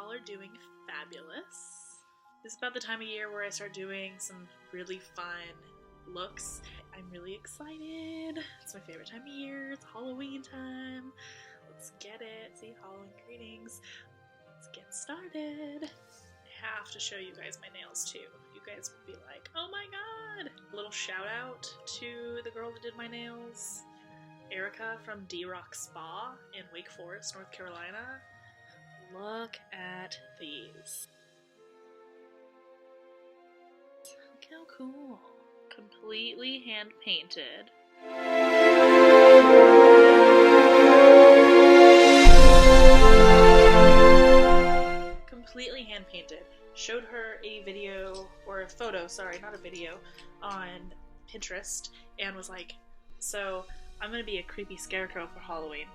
y'all are doing fabulous. This is about the time of year where I start doing some really fun looks. I'm really excited. It's my favorite time of year. It's Halloween time. Let's get it. See, Halloween greetings. Let's get started. I have to show you guys my nails too. You guys will be like, oh my god! A little shout out to the girl that did my nails, Erica from D-Rock Spa in Wake Forest, North Carolina. Look at these. Look how cool. Completely hand painted. Completely hand painted. Showed her a video, or a photo, sorry, not a video, on Pinterest, and was like, so I'm gonna be a creepy scarecrow for Halloween,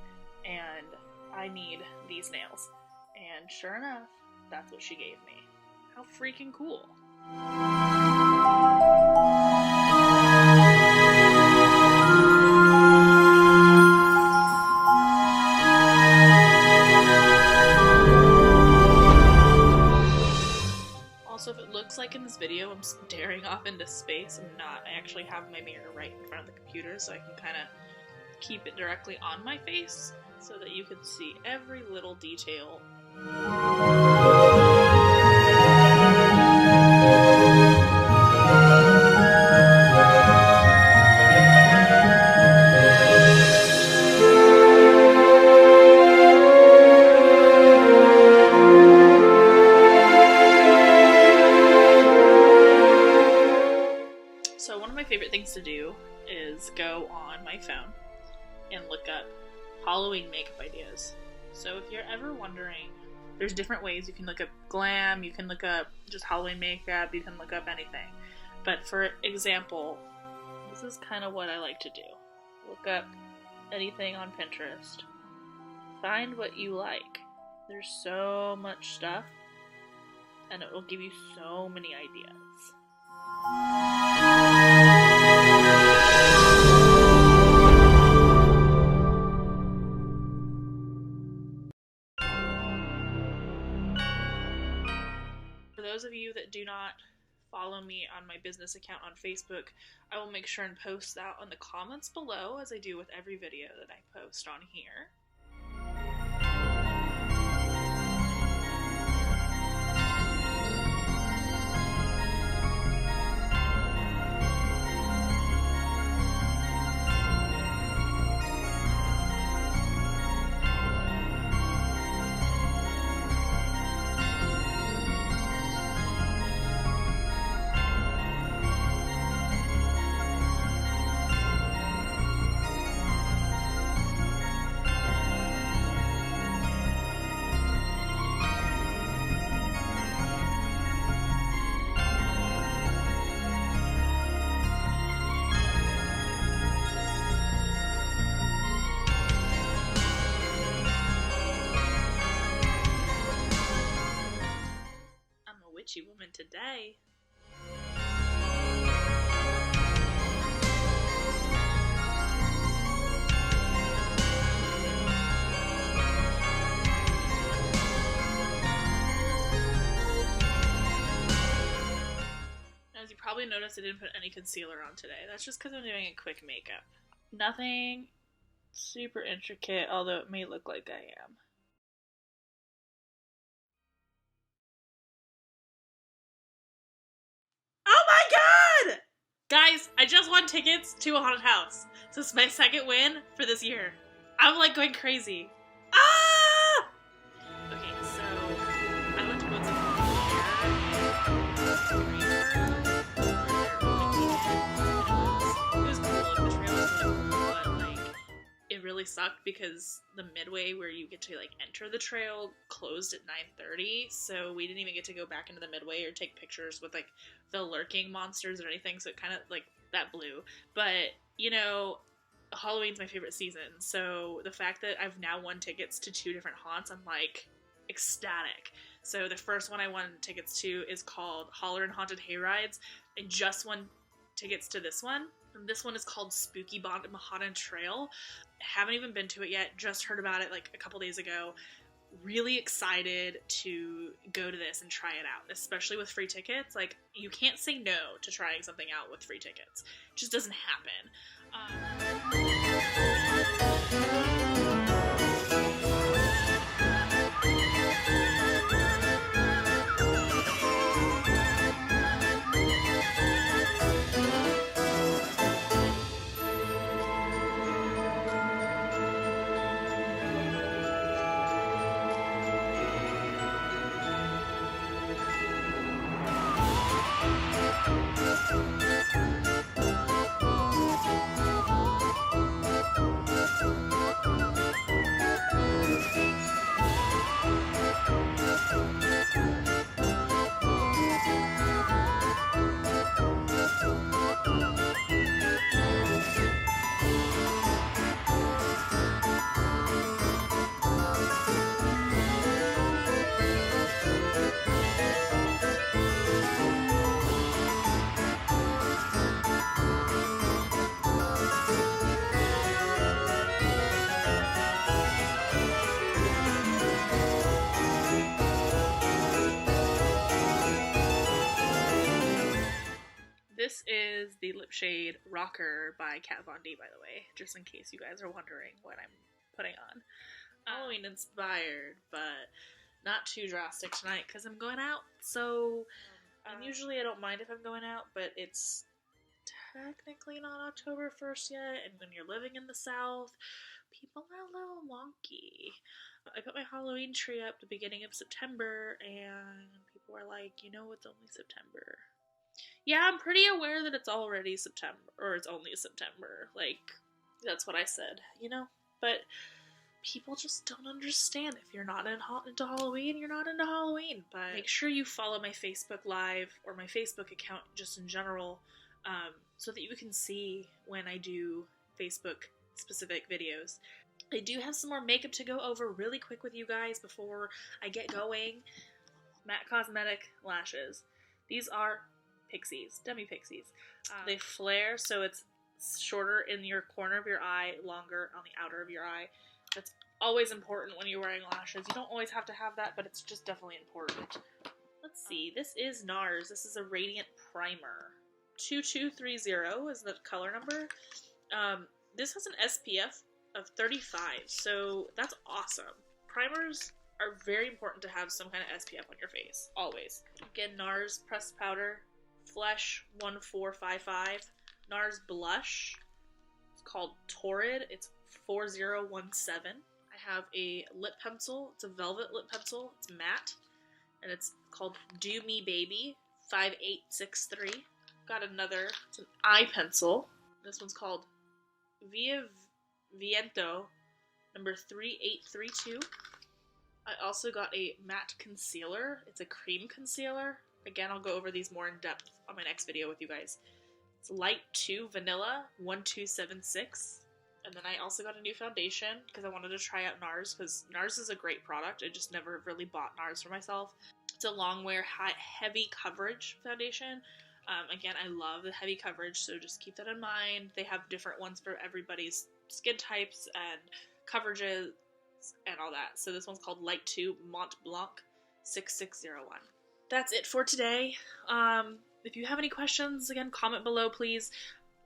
and I need these nails. And sure enough, that's what she gave me. How freaking cool. Also, if it looks like in this video I'm staring off into space, I'm not. I actually have my mirror right in front of the computer so I can kind of keep it directly on my face so that you can see every little detail. So one of my favorite things to do is go on my phone and look up Halloween makeup ideas. So if you're ever wondering, there's different ways. You can look up glam, you can look up just Halloween makeup, you can look up anything. But for example, this is kind of what I like to do. Look up anything on Pinterest. Find what you like. There's so much stuff, and it will give you so many ideas. For those of you that do not follow me on my business account on Facebook, I will make sure and post that in the comments below, as I do with every video that I post on here. Witchy woman today. As you probably noticed, I didn't put any concealer on today. That's just because I'm doing a quick makeup. Nothing super intricate, although it may look like I am. Oh my god! Guys, I just won tickets to a haunted house. So it's my second win for this year. I'm like going crazy. Ah! Okay, so I went to go it was cool. The trail was really cool, but like it really sucked because the midway where you get to like enter the trail closed at 9:30, so we didn't even get to go back into the midway or take pictures with like the lurking monsters or anything, so it kind of like that blew. But you know, Halloween's my favorite season, so the fact that I've now won tickets to 2 different haunts, I'm like ecstatic. So the first one I won tickets to is called Holler and Haunted Hayrides. I just won tickets to this one. And this one is called Spooky Mahana Trail. Haven't even been to it yet, just heard about it like a couple days ago. really excited to go to this and try it out, especially with free tickets. Like, you can't say no to trying something out with free tickets. It just doesn't happen. This is the Lip Shade Rocker by Kat Von D, by the way, just in case you guys are wondering what I'm putting on. Halloween inspired, but not too drastic tonight because I'm going out. So, and usually I don't mind if I'm going out, but it's technically not October 1st yet, and when you're living in the South, people are a little wonky. I put my Halloween tree up the beginning of September, and people are like, you know, it's only September. Yeah, I'm pretty aware that it's already September, or it's only September. Like, that's what I said, you know? But people just don't understand. If you're not into Halloween, you're not into Halloween. But make sure you follow my Facebook Live, or my Facebook account just in general, so that you can see when I do Facebook-specific videos. I do have some more makeup to go over really quick with you guys before I get going. Matte Cosmetic lashes. These are pixies, demi pixies. They flare, so it's shorter in your corner of your eye, longer on the outer of your eye. That's always important when you're wearing lashes. You don't always have to have that, but it's just definitely important. Let's see, this is NARS. This is a Radiant Primer. 2230 is the color number. This has an SPF of 35, so that's awesome. Primers are very important to have some kind of SPF on your face, always. Again, NARS pressed powder, Flesh 1455. NARS blush, it's called Torrid, it's 4017. I have a lip pencil, it's a velvet lip pencil, it's matte, and it's called Do Me Baby 5863. Got another, it's an eye pencil, this one's called Via Viento number 3832. I also got a matte concealer. It's a cream concealer. Again, I'll go over these more in depth on my next video with you guys. It's Light 2 Vanilla 1276. And then I also got a new foundation because I wanted to try out NARS, because NARS is a great product. I just never really bought NARS for myself. It's a long wear, heavy coverage foundation. Again, I love the heavy coverage, so just keep that in mind. They have different ones for everybody's skin types and coverages and all that. So this one's called Light 2 Mont Blanc 6601. That's it for today. If you have any questions, again, comment below, please.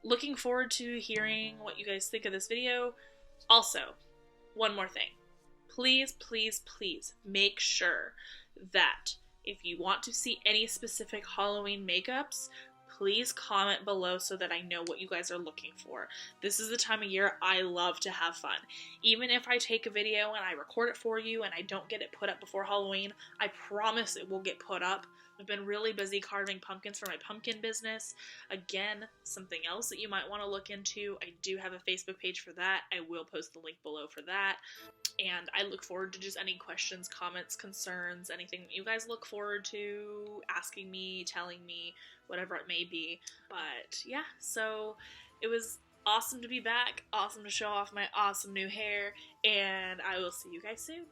Looking forward to hearing what you guys think of this video. Also, one more thing. Please, please, please make sure that if you want to see any specific Halloween makeups, please comment below so that I know what you guys are looking for. This is the time of year I love to have fun. Even if I take a video and I record it for you and I don't get it put up before Halloween, I promise it will get put up. I've been really busy carving pumpkins for my pumpkin business. Again, something else that you might want to look into, I do have a Facebook page for that. I will post the link below for that. And I look forward to just any questions, comments, concerns, anything that you guys look forward to asking me, telling me, whatever it may be. But yeah, so it was awesome to be back, awesome to show off my awesome new hair, and I will see you guys soon.